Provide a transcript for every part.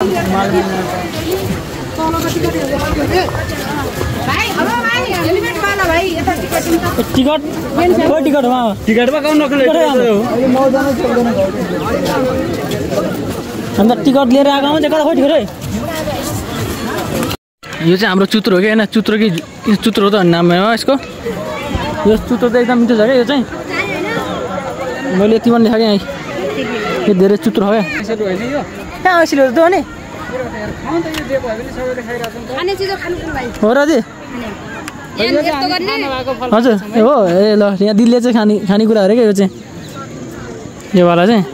Ticket कोही टिकटमा कौन नक्कले अन्त टिकट लिएर आएको आउँछ कता खोइ टिकट है यो चाहिँ हाम्रो चुत्रो हो कि होइन चुत्रो कि चुत्रो हो त नाम हो यसको यो चुत्रो त एकदम मिठो छ क्या यो चाहिँ मैले यति पनि देखाएँ यहाँ यो धेरै चुत्रो हो क्या कहाँ यसले हो त अनि हो र दि हजुर हो ए ल यहाँ दिदीले चाहिँ खानेकुराहरू क्या यो चाहिँ यो वाला चाहिँ यो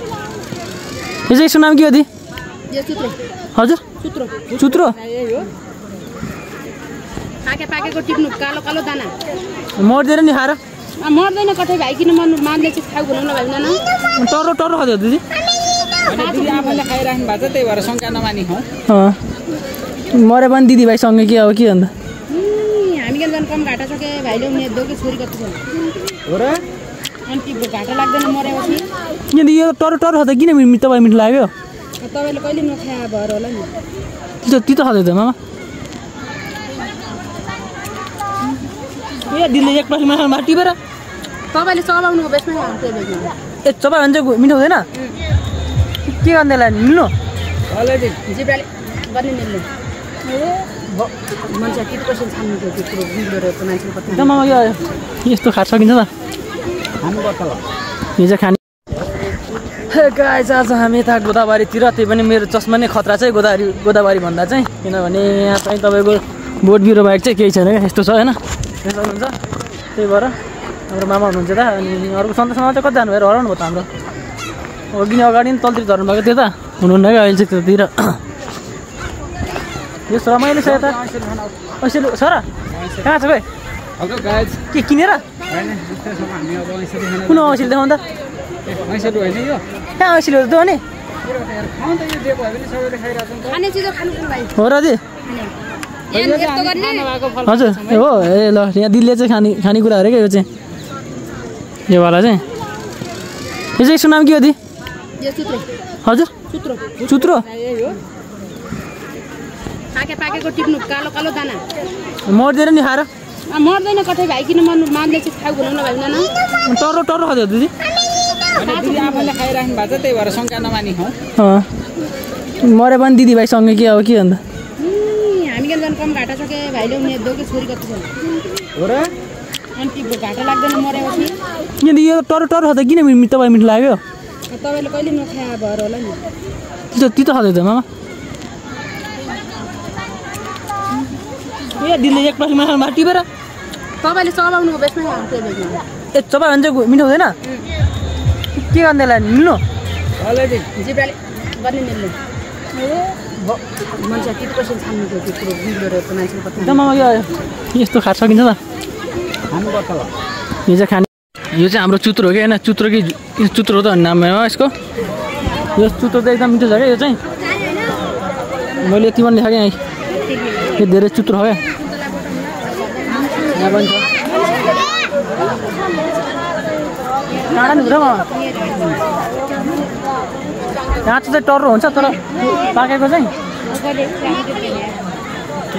चाहिँ यसको नाम के हो दि हजुर चुत्रो पाकेको टिप्नु कालो कालो दाना मर्दैन नि खाएर मर्दैन कतै भाइ किन मानले चाहिँ खाउ भनौँ न भाइ न टर्रो टर्रो खाँदै हो दिदी आफूले खाइराख्नु भएको छ त्यही भएर शङ्का नमानी हौ मरे पनि दिदी भाइसँग के अब के अन्त हामी के झन् कम घाटा छ के भाइले उनी दोके छोरी कति छ हो र अनि टिप्नु घाटा लाग्दैन मरेपछि किन यो टर्रो टर्रो खाँदा किन तपाईँ मिठो लाग्यो तपाईँले कहिले नखाए भएर होला नि तितो खाँदै त मामा ए दिदीले एक प्लेट माछा टिपेर तपाईँले चलाउनुको बेसमै ए चपाइ भने चाहिँ मिठो हुँदैन के गर्नेलाई मिल्नु जिब्राले गर्ने मिल्ने मान्छे 30% छान्नुको त्यो कुरो बिग्रेर मान्छेले पत्ता मामा यो यस्तो खान सकिन्छ त यो चाहिँ खाने गाइस आज हामी यता गोदावरीतिर त्यही पनि मेरो चस्मा नै खतरा चाहिँ गोदावरी भन्दा चाहिँ किनभने यहाँ चाहिँ तपाईँको बोट बिरुवा बाहेक चाहिँ केही छैन क्या यस्तो छ होइन यस्तो हुनुहुन्छ त्यही भएर हाम्रो मामा हुनुहुन्छ त अनि अर्को सन्तोषमा चाहिँ कति जानुभयो हराउनु भयो त हाम्रो अघि नै अगाडि तलतिर झर्नु भएको थियो त हुनुहुन्न क्या अहिले चाहिँ त्यतातिर यस्तो रमाइलो छ यता ऐसेलु छोरा कहाँ छ भाइ के किनेर कुन औँसीले देखाउनु त कहाँ औँसीले हो त अनि हो र दि हजुर हो ए ल यहाँ दिदीले चाहिँ खानेकुराहरू क्या यो चाहिँ यो वाला चाहिँ यो चाहिँ यसको नाम के हो दि हजुर चुत्रो पाकेको टिप्नु कालो कालो दाना मर्दैन नि खाएर मर्दैन कतै भाइ किन मानले चाहिँ खाउ भनौँ न भाइ न टर्रो टर्रो खाँदै हो दिदी आफूले खाइराख्नु भएको छ त्यही भएर शङ्का नमानी हौ मरे पनि दिदी भाइसँग के अब के अन्त हामी के झन् कम घाटा छ के भाइले उनी दोके छोरी कति छ हो र अनि टिप्नु घाटा लाग्दैन मरेपछि किन यो टर्रो टर्रो खाँदा किन तपाईँ मिठो लाग्यो तपाईँले कहिले नखाए भएर होला नि तितो खाँदै त मामा ए दिदीले एक प्लेट माछा टिपेर तपाईँले चलाउनुको बेसमै ए चपाइ भने चाहिँ मिठो हुँदैन के गर्नेलाई मिल्नु जिब्राले गर्ने मिल्ने मान्छे 30% छान्नुको त्यो कुरो बिग्रेर मान्छेले पत्ता मामा यो यस्तो खान सकिन्छ त यो चाहिँ खाने यो चाहिँ हाम्रो चुत्रो हो कि होइन चुत्रो कि चुत्रो हो त नाम हो यसको यो चुत्रो त एकदम मिठो छ क्या यो चाहिँ मैले यति पनि देखाएँ यहाँ यो धेरै चुत्रो हो क्या यहाँ पनि छ काँडा नि हुन्छ काँचो चाहिँ टर्रो हुन्छ तर पाकेको चाहिँ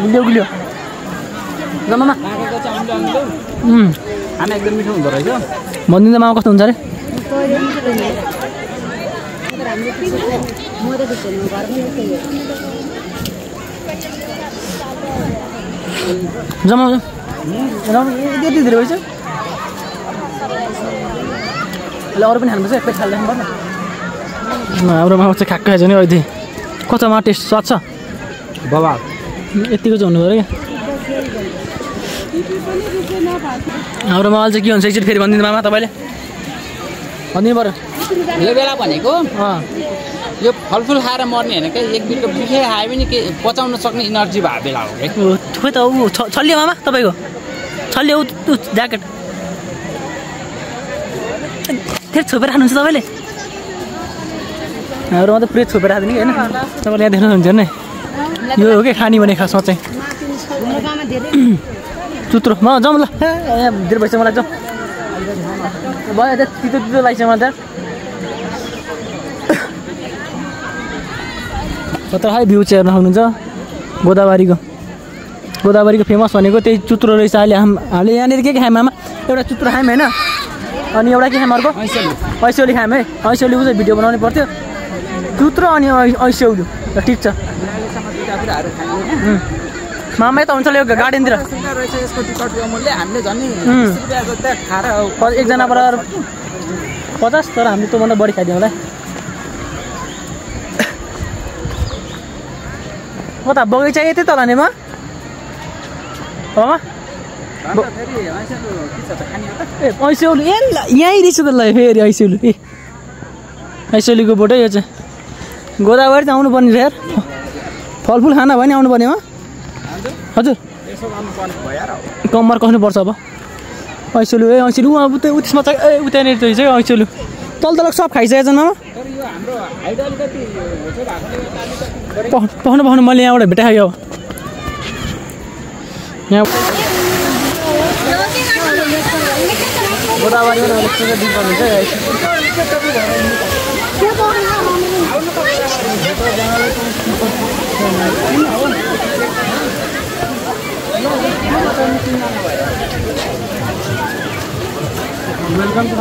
गुलियो गुलियो मामा खाना एकदम मिठो हुँदो रहेछ भनिदिँदा मामा कस्तो हुन्छ अरे जमा यति धेरै भएछ अहिले अरू पनि खानुपर्छ एकपल्ट खाल्दैन पर्ने हाम्रो मामा चाहिँ खाएको छ नि अहिले कस्तो मामा टेस्ट स्वाद छ बाबा यतिको चाहिँ हुनु पऱ्यो क्या हाम्रो मामाले चाहिँ के हुन्छ एकचोटि फेरि भनिदिनु मामा तपाईँले भनिदिनु पऱ्यो यो बेला भनेको यो फलफुल खाएर मर्ने होइन क्या एक बिटको बिफे खायो भने के पचाउन सक्ने इनर्जी भएको बेला हो क्या खोइ त ऊ छल्लियो मामा तपाईँको छल्लियो ज्याकेट फेरि छोपेर खानुहुन्छ तपाईँले हाम्रोमा त पुरै छोपेर खाँदैन कि होइन तपाईँले यहाँ देख्नुहुन्छ नि यो हो कि खाने भने खासमा चाहिँ चुत्रो म जाउँ ल यहाँ धेरै भइसक्यो मलाई जाउँ भयो तितो तितो लाग्छ मलाई त कता हाई भ्यू चाहिँ हेर्न सक्नुहुन्छ गोदावरीको फेमस भनेको त्यही चुत्रो रहेछ। अहिले हामीले यहाँनिर के खायौँ आमा? एउटा चुत्रो खायौँ होइन, अनि एउटा के खायौँ अर्को? ऐसौली खायौँ है। ऐसौलीको चाहिँ भिडियो बनाउनु पर्थ्यो, चुत्रो अनि ऐसौली। ठिक छ मामै त हुन्छ यो गार्डनतिर एकजना बराबर 50, तर हामीले त्योभन्दा बढी खाइदिउँ होला। कता बगैँचा यतै तल नि म ए ऐसौली ए यहीँ रहेछ त ल फेरि ऐसौली। ए ऐसौलीको बोटै यो चाहिँ गोदावरी त आउनुपर्ने छ यार, फलफुल खाना भयो नि आउनुपर्ने हो हजुर। कम्मर कस्नुपर्छ अब। ऐसौली ए ऐसौली उहाँ त्यसमा चाहिँ ए उतानिर चाहिँ ऐसौली तल सब खाइसकेको छ न पाउनु मैले यहाँबाट भेटाएँ अब यहाँ गोदावरी वेलकम टू